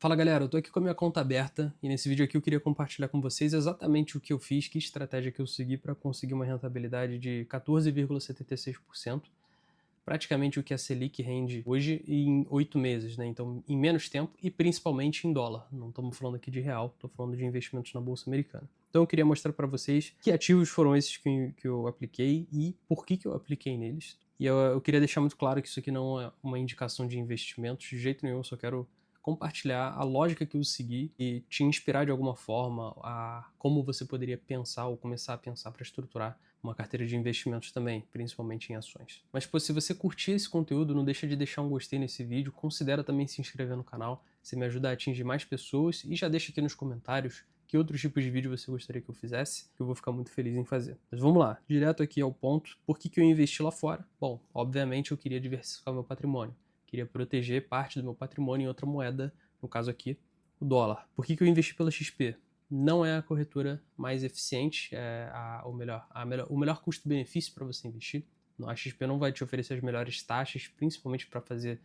Fala galera, eu tô aqui com a minha conta aberta e nesse vídeo aqui eu queria compartilhar com vocês exatamente o que eu fiz, que estratégia que eu segui para conseguir uma rentabilidade de 14,76%, praticamente o que a Selic rende hoje em 8 meses, né? Então em menos tempo e principalmente em dólar. Não estamos falando aqui de real, estou falando de investimentos na Bolsa Americana. Então eu queria mostrar para vocês que ativos foram esses que eu apliquei e por que eu apliquei neles. E eu queria deixar muito claro que isso aqui não é uma indicação de investimentos, de jeito nenhum, eu só quero compartilhar a lógica que eu segui e te inspirar de alguma forma a como você poderia pensar ou começar a pensar para estruturar uma carteira de investimentos também, principalmente em ações. Mas pô, se você curtir esse conteúdo, não deixa de deixar um gostei nesse vídeo, considera também se inscrever no canal, você me ajuda a atingir mais pessoas e já deixa aqui nos comentários que outros tipos de vídeo você gostaria que eu fizesse, que eu vou ficar muito feliz em fazer. Mas vamos lá, direto aqui ao ponto. Por que eu investi lá fora? Bom, obviamente eu queria diversificar meu patrimônio. Queria proteger parte do meu patrimônio em outra moeda, no caso aqui, o dólar. Por que eu investi pela XP? Não é a corretora mais eficiente, é o melhor custo-benefício para você investir. A XP não vai te oferecer as melhores taxas, principalmente para fazer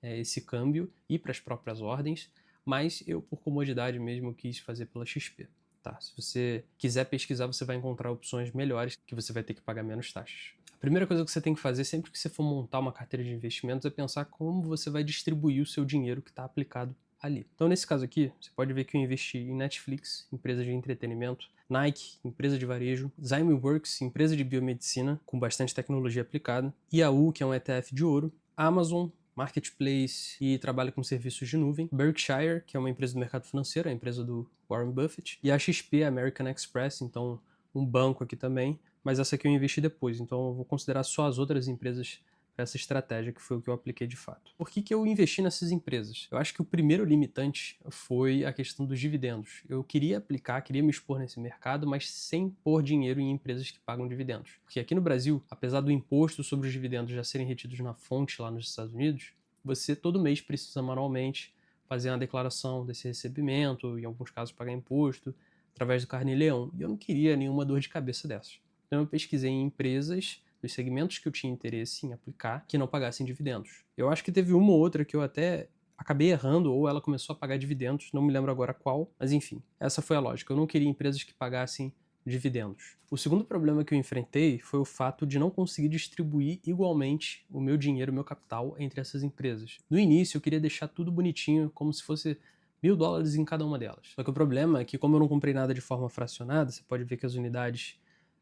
esse câmbio e para as próprias ordens, mas eu, por comodidade mesmo, quis fazer pela XP. Tá? Se você quiser pesquisar, você vai encontrar opções melhores que você vai ter que pagar menos taxas. A primeira coisa que você tem que fazer sempre que você for montar uma carteira de investimentos é pensar como você vai distribuir o seu dinheiro que está aplicado ali. Então, nesse caso aqui, você pode ver que eu investi em Netflix, empresa de entretenimento, Nike, empresa de varejo, Zymeworks, empresa de biomedicina com bastante tecnologia aplicada, Yahoo, que é um ETF de ouro, Amazon, Marketplace e trabalha com serviços de nuvem, Berkshire, que é uma empresa do mercado financeiro, a empresa do Warren Buffett, e a XP, American Express, então um banco aqui também, mas essa aqui eu investi depois, então eu vou considerar só as outras empresas para essa estratégia, que foi o que eu apliquei de fato. Por que eu investi nessas empresas? Eu acho que o primeiro limitante foi a questão dos dividendos. Eu queria aplicar, queria me expor nesse mercado, mas sem pôr dinheiro em empresas que pagam dividendos. Porque aqui no Brasil, apesar do imposto sobre os dividendos já serem retidos na fonte lá nos Estados Unidos, você todo mês precisa manualmente fazer uma declaração desse recebimento, em alguns casos pagar imposto, através do Carnê-Leão. E eu não queria nenhuma dor de cabeça dessas. Então eu pesquisei em empresas dos segmentos que eu tinha interesse em aplicar que não pagassem dividendos. Eu acho que teve uma ou outra que eu até acabei errando, ou ela começou a pagar dividendos, não me lembro agora qual, mas enfim, essa foi a lógica. Eu não queria empresas que pagassem dividendos. O segundo problema que eu enfrentei foi o fato de não conseguir distribuir igualmente o meu dinheiro, o meu capital entre essas empresas. No início eu queria deixar tudo bonitinho, como se fosse $1.000 em cada uma delas. Só que o problema é que como eu não comprei nada de forma fracionada, você pode ver que as unidades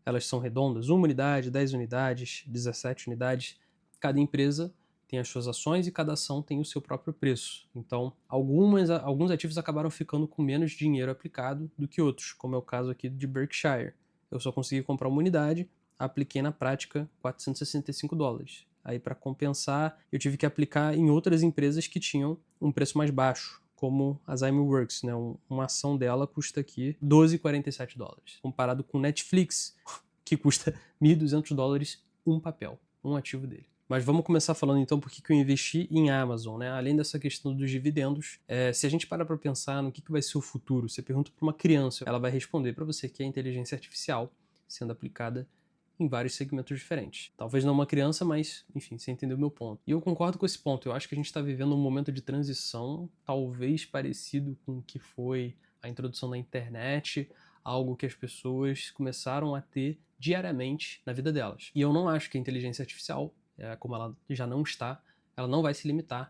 elas são redondas, 1 unidade, 10 unidades, 17 unidades. Cada empresa tem as suas ações e cada ação tem o seu próprio preço. Então, alguns ativos acabaram ficando com menos dinheiro aplicado do que outros, como é o caso aqui de Berkshire. Eu só consegui comprar uma unidade, apliquei na prática $465. Aí, para compensar, eu tive que aplicar em outras empresas que tinham um preço mais baixo, como a Zymeworks, né? Uma ação dela custa aqui $12,47, comparado com Netflix, que custa $1.200 um papel, um ativo dele. Mas vamos começar falando então por que eu investi em Amazon, né? Além dessa questão dos dividendos, se a gente parar para pensar no que vai ser o futuro, você pergunta para uma criança, ela vai responder para você que é a inteligência artificial sendo aplicada em vários segmentos diferentes. Talvez não uma criança, mas, enfim, você entendeu o meu ponto. E eu concordo com esse ponto. Eu acho que a gente está vivendo um momento de transição, talvez parecido com o que foi a introdução da internet, algo que as pessoas começaram a ter diariamente na vida delas. E eu não acho que a inteligência artificial, como ela já não está, ela não vai se limitar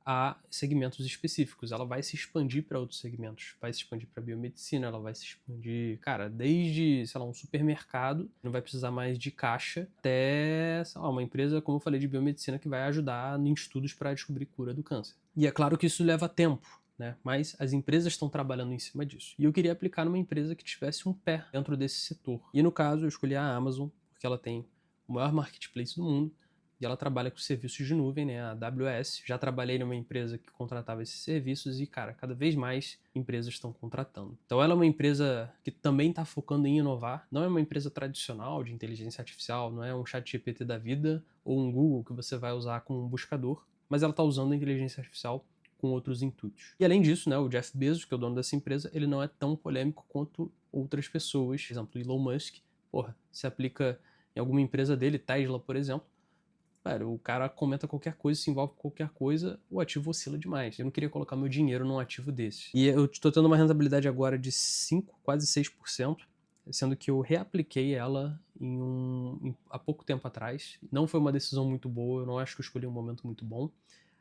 a segmentos específicos, ela vai se expandir para outros segmentos, vai se expandir para biomedicina, ela vai se expandir, cara, desde, sei lá, um supermercado, não vai precisar mais de caixa, até, sei lá, uma empresa, como eu falei, de biomedicina que vai ajudar em estudos para descobrir cura do câncer. E é claro que isso leva tempo, né? Mas as empresas estão trabalhando em cima disso. E eu queria aplicar numa empresa que tivesse um pé dentro desse setor. E no caso, eu escolhi a Amazon, porque ela tem o maior marketplace do mundo, e ela trabalha com serviços de nuvem, né, a AWS. Já trabalhei numa empresa que contratava esses serviços e, cara, cada vez mais empresas estão contratando. Então ela é uma empresa que também está focando em inovar. Não é uma empresa tradicional de inteligência artificial, não é um ChatGPT da vida ou um Google que você vai usar como um buscador, mas ela está usando a inteligência artificial com outros intuitos. E além disso, né, o Jeff Bezos, que é o dono dessa empresa, ele não é tão polêmico quanto outras pessoas. Por exemplo, o Elon Musk, se aplica em alguma empresa dele, Tesla, por exemplo, Cara, o cara comenta qualquer coisa, se envolve com qualquer coisa, o ativo oscila demais. Eu não queria colocar meu dinheiro num ativo desse. E eu tô tendo uma rentabilidade agora de 5, quase 6%, sendo que eu reapliquei ela há pouco tempo atrás. Não foi uma decisão muito boa, eu não acho que eu escolhi um momento muito bom,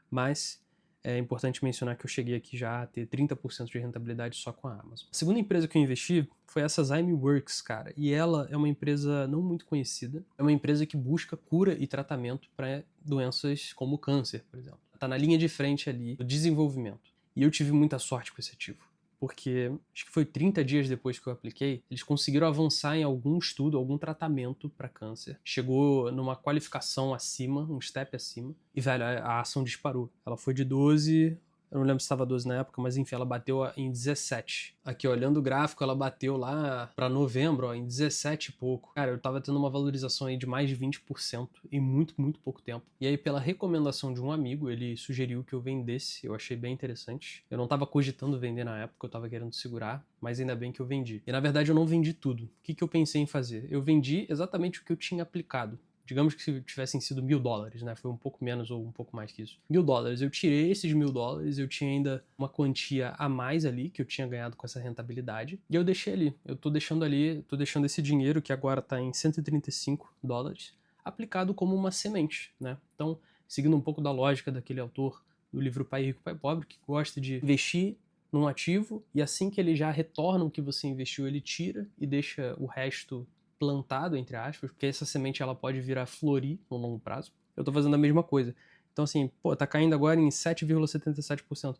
mas é importante mencionar que eu cheguei aqui já a ter 30% de rentabilidade só com a Amazon. A segunda empresa que eu investi foi essa Zymeworks, cara. E ela é uma empresa não muito conhecida. É uma empresa que busca cura e tratamento para doenças como câncer, por exemplo. Tá na linha de frente ali do desenvolvimento. E eu tive muita sorte com esse ativo. Porque acho que foi 30 dias depois que eu apliquei, eles conseguiram avançar em algum estudo, algum tratamento para câncer. Chegou numa qualificação acima, um step acima, e, velho, a ação disparou. Ela foi de 12, eu não lembro se estava 12 na época, mas enfim, ela bateu em 17. Aqui, olhando o gráfico, ela bateu lá para novembro, ó, em 17 e pouco. Cara, eu tava tendo uma valorização aí de mais de 20% em muito, muito pouco tempo. E aí, pela recomendação de um amigo, ele sugeriu que eu vendesse. Eu achei bem interessante. Eu não tava cogitando vender na época, eu tava querendo segurar, mas ainda bem que eu vendi. E na verdade, eu não vendi tudo. O que eu pensei em fazer? Eu vendi exatamente o que eu tinha aplicado. Digamos que se tivessem sido $1.000, né? Foi um pouco menos ou um pouco mais que isso. $1.000. Eu tirei esses $1.000, eu tinha ainda uma quantia a mais ali que eu tinha ganhado com essa rentabilidade. E eu deixei ali. Eu tô deixando ali, tô deixando esse dinheiro que agora tá em $135, aplicado como uma semente, né? Então, seguindo um pouco da lógica daquele autor do livro Pai Rico, Pai Pobre, que gosta de investir num ativo e assim que ele já retorna o que você investiu, ele tira e deixa o resto plantado, entre aspas, porque essa semente ela pode virar florir no longo prazo. Eu tô fazendo a mesma coisa. Então assim, pô, tá caindo agora em 7,77%.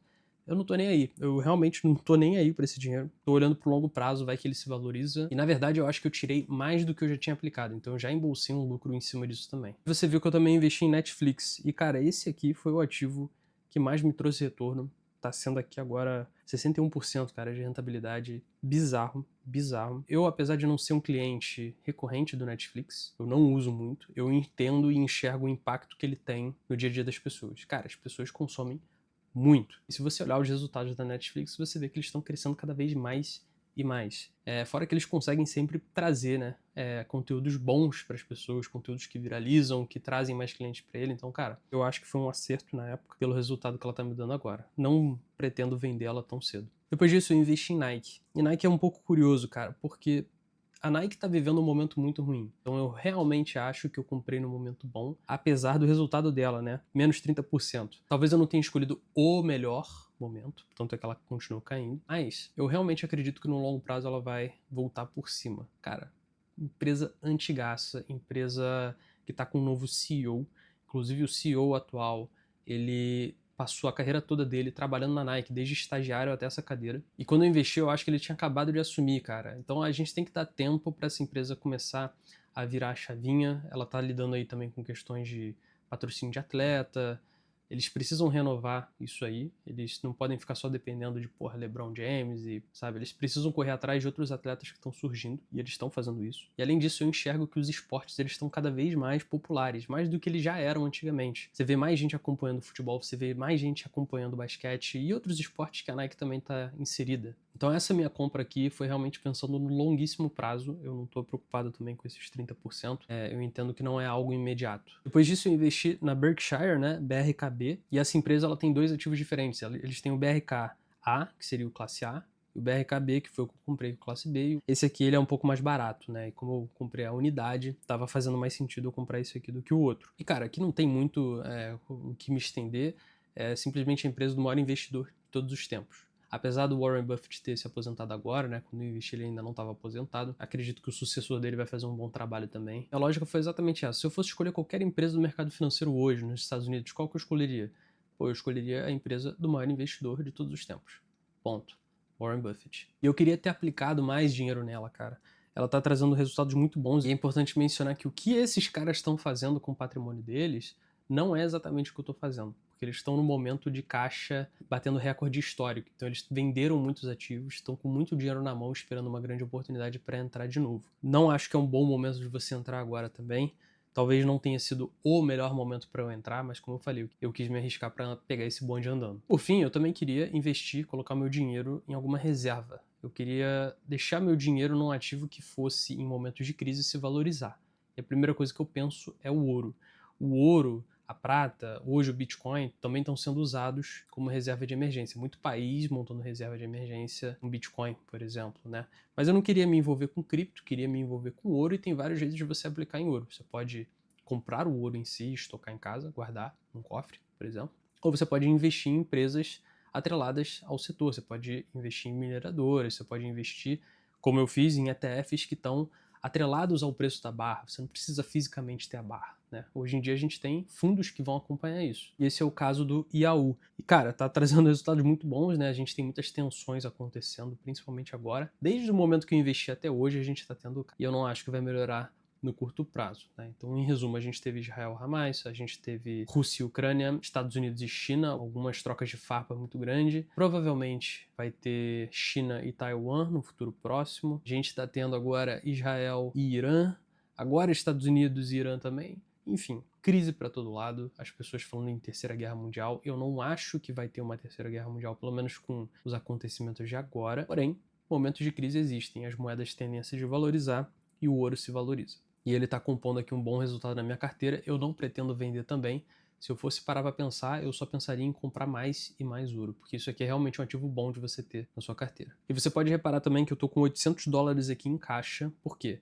Eu não tô nem aí. Eu realmente não tô nem aí pra esse dinheiro. Tô olhando pro longo prazo, vai que ele se valoriza. E na verdade eu acho que eu tirei mais do que eu já tinha aplicado. Então eu já embolsei um lucro em cima disso também. Você viu que eu também investi em Netflix. E cara, esse aqui foi o ativo que mais me trouxe retorno. Tá sendo aqui agora 61%, cara, de rentabilidade. Bizarro, bizarro. Eu, apesar de não ser um cliente recorrente do Netflix, eu não uso muito, eu entendo e enxergo o impacto que ele tem no dia a dia das pessoas. Cara, as pessoas consomem muito. E se você olhar os resultados da Netflix, você vê que eles estão crescendo cada vez mais e mais. Fora que eles conseguem sempre trazer, né, conteúdos bons para as pessoas, conteúdos que viralizam, que trazem mais clientes para ele. Então, cara, eu acho que foi um acerto na época pelo resultado que ela tá me dando agora. Não pretendo vender ela tão cedo. Depois disso, eu investi em Nike. E Nike é um pouco curioso, cara, porque a Nike tá vivendo um momento muito ruim. Então eu realmente acho que eu comprei no momento bom, apesar do resultado dela, né? Menos 30%. Talvez eu não tenha escolhido o melhor momento, tanto é que ela continuou caindo. Mas eu realmente acredito que no longo prazo ela vai voltar por cima. Cara, empresa antigaça, empresa que tá com um novo CEO. Inclusive o CEO atual, ele passou a carreira toda dele trabalhando na Nike, desde estagiário até essa cadeira. E quando eu investi, eu acho que ele tinha acabado de assumir, cara. Então a gente tem que dar tempo para essa empresa começar a virar a chavinha. Ela tá lidando aí também com questões de patrocínio de atleta. Eles precisam renovar isso aí. Eles não podem ficar só dependendo de, porra, LeBron James e, sabe? Eles precisam correr atrás de outros atletas que estão surgindo e eles estão fazendo isso. E além disso, eu enxergo que os esportes eles estão cada vez mais populares, mais do que eles já eram antigamente. Você vê mais gente acompanhando futebol, você vê mais gente acompanhando basquete e outros esportes que a Nike também está inserida. Então essa minha compra aqui foi realmente pensando no longuíssimo prazo. Eu não estou preocupado também com esses 30%. Eu entendo que não é algo imediato. Depois disso eu investi na Berkshire, né, BRKB, e essa empresa ela tem dois ativos diferentes. Eles têm o BRKA, que seria o classe A, e o BRKB, que foi o que eu comprei com classe B. Esse aqui ele é um pouco mais barato, né? E como eu comprei a unidade, tava fazendo mais sentido eu comprar esse aqui do que o outro. E cara, aqui não tem muito o que me estender. É simplesmente a empresa do maior investidor de todos os tempos. Apesar do Warren Buffett ter se aposentado agora, né? Quando eu investi ele ainda não estava aposentado. Acredito que o sucessor dele vai fazer um bom trabalho também. A lógica foi exatamente essa. Se eu fosse escolher qualquer empresa do mercado financeiro hoje, nos Estados Unidos, qual que eu escolheria? Pô, eu escolheria a empresa do maior investidor de todos os tempos. Ponto. Warren Buffett. E eu queria ter aplicado mais dinheiro nela, cara. Ela tá trazendo resultados muito bons e é importante mencionar que o que esses caras estão fazendo com o patrimônio deles não é exatamente o que eu tô fazendo. Porque eles estão no momento de caixa batendo recorde histórico. Então eles venderam muitos ativos, estão com muito dinheiro na mão esperando uma grande oportunidade para entrar de novo. Não acho que é um bom momento de você entrar agora também. Talvez não tenha sido o melhor momento para eu entrar, mas como eu falei, eu quis me arriscar para pegar esse bonde andando. Por fim, eu também queria investir, colocar meu dinheiro em alguma reserva. Eu queria deixar meu dinheiro num ativo que fosse, em momentos de crise, se valorizar. E a primeira coisa que eu penso é o ouro. O ouro, a prata, hoje o Bitcoin, também estão sendo usados como reserva de emergência. Muito país montando reserva de emergência com Bitcoin, por exemplo, né? Mas eu não queria me envolver com cripto, queria me envolver com ouro, e tem vários jeitos de você aplicar em ouro. Você pode comprar o ouro em si, estocar em casa, guardar num cofre, por exemplo. Ou você pode investir em empresas atreladas ao setor. Você pode investir em mineradoras, você pode investir, como eu fiz, em ETFs que estão atrelados ao preço da barra. Você não precisa fisicamente ter a barra, né? Hoje em dia a gente tem fundos que vão acompanhar isso. E esse é o caso do IAU. E, cara, tá trazendo resultados muito bons, né? A gente tem muitas tensões acontecendo, principalmente agora. Desde o momento que eu investi até hoje, a gente tá tendo... E eu não acho que vai melhorar no curto prazo, né? Então, em resumo, a gente teve Israel-Hamas, a gente teve Rússia e Ucrânia, Estados Unidos e China, algumas trocas de farpa muito grande. Provavelmente vai ter China e Taiwan no futuro próximo. A gente está tendo agora Israel e Irã, agora Estados Unidos e Irã também. Enfim, crise para todo lado, as pessoas falando em terceira guerra mundial. Eu não acho que vai ter uma terceira guerra mundial, pelo menos com os acontecimentos de agora. Porém, momentos de crise existem, as moedas tendem a se desvalorizar e o ouro se valoriza. E ele está compondo aqui um bom resultado na minha carteira. Eu não pretendo vender também. Se eu fosse parar para pensar, eu só pensaria em comprar mais e mais ouro, porque isso aqui é realmente um ativo bom de você ter na sua carteira. E você pode reparar também que eu estou com $800 aqui em caixa. Por quê?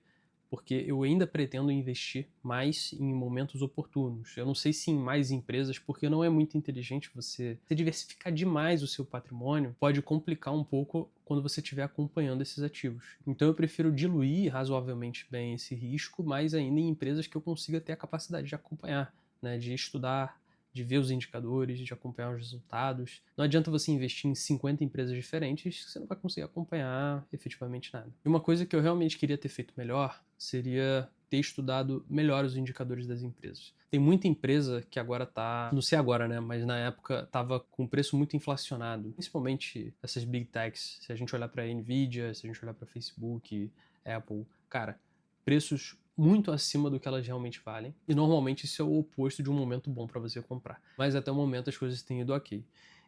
Porque eu ainda pretendo investir mais em momentos oportunos. Eu não sei se em mais empresas, porque não é muito inteligente você diversificar demais o seu patrimônio. Pode complicar um pouco quando você estiver acompanhando esses ativos. Então eu prefiro diluir razoavelmente bem esse risco, mas ainda em empresas que eu consiga ter a capacidade de acompanhar, né, de estudar, de ver os indicadores, de acompanhar os resultados. Não adianta você investir em 50 empresas diferentes que você não vai conseguir acompanhar efetivamente nada. E uma coisa que eu realmente queria ter feito melhor seria ter estudado melhor os indicadores das empresas. Tem muita empresa que agora tá, não sei agora, né, mas na época tava com preço muito inflacionado, principalmente essas big techs. Se a gente olhar para Nvidia, se a gente olhar para Facebook, Apple, cara, preços muito acima do que elas realmente valem. E normalmente isso é o oposto de um momento bom para você comprar. Mas até o momento as coisas têm ido ok.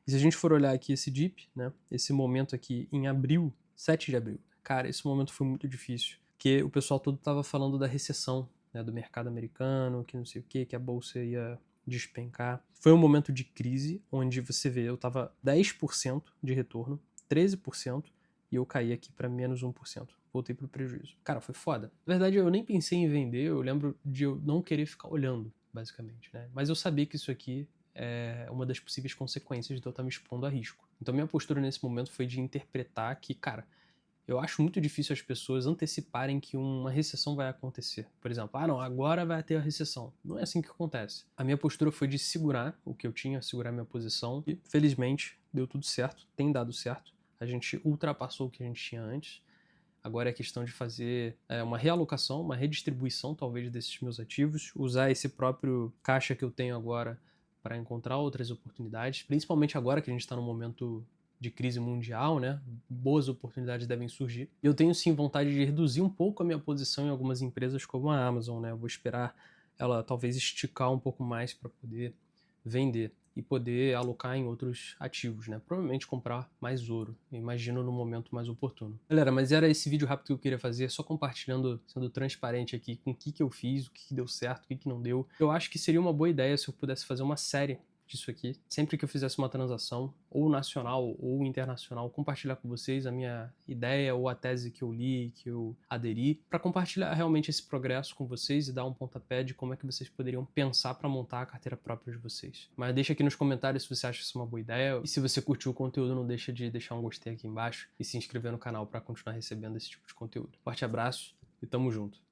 E se a gente for olhar aqui esse dip, né, esse momento aqui em abril, 7 de abril, cara, esse momento foi muito difícil, porque o pessoal todo tava falando da recessão, né, do mercado americano, que não sei o que a bolsa ia despencar. Foi um momento de crise, onde você vê, eu tava 10% de retorno, 13%, e eu caí aqui para menos 1%. Voltei pro prejuízo. Cara, foi foda. Na verdade, eu nem pensei em vender, eu lembro de eu não querer ficar olhando, basicamente, né? Mas eu sabia que isso aqui é uma das possíveis consequências de eu estar me expondo a risco. Então minha postura nesse momento foi de interpretar que, cara, eu acho muito difícil as pessoas anteciparem que uma recessão vai acontecer. Por exemplo, ah não, agora vai ter a recessão. Não é assim que acontece. A minha postura foi de segurar o que eu tinha, segurar minha posição, e felizmente deu tudo certo, tem dado certo. A gente ultrapassou o que a gente tinha antes. Agora é questão de fazer uma realocação, uma redistribuição talvez desses meus ativos, usar esse próprio caixa que eu tenho agora para encontrar outras oportunidades, principalmente agora que a gente está num momento de crise mundial, né? Boas oportunidades devem surgir. Eu tenho sim vontade de reduzir um pouco a minha posição em algumas empresas como a Amazon, né? Eu vou esperar ela talvez esticar um pouco mais para poder vender e poder alocar em outros ativos, né? Provavelmente comprar mais ouro, eu imagino no momento mais oportuno. Galera, mas era esse vídeo rápido que eu queria fazer, só compartilhando, sendo transparente aqui com o que eu fiz, o que deu certo, o que não deu. Eu acho que seria uma boa ideia se eu pudesse fazer uma série disso aqui. Sempre que eu fizesse uma transação, ou nacional ou internacional, compartilhar com vocês a minha ideia ou a tese que eu li, que eu aderi, para compartilhar realmente esse progresso com vocês e dar um pontapé de como é que vocês poderiam pensar para montar a carteira própria de vocês. Mas deixa aqui nos comentários se você acha isso uma boa ideia, e se você curtiu o conteúdo, não deixa de deixar um gostei aqui embaixo e se inscrever no canal para continuar recebendo esse tipo de conteúdo. Forte abraço e tamo junto!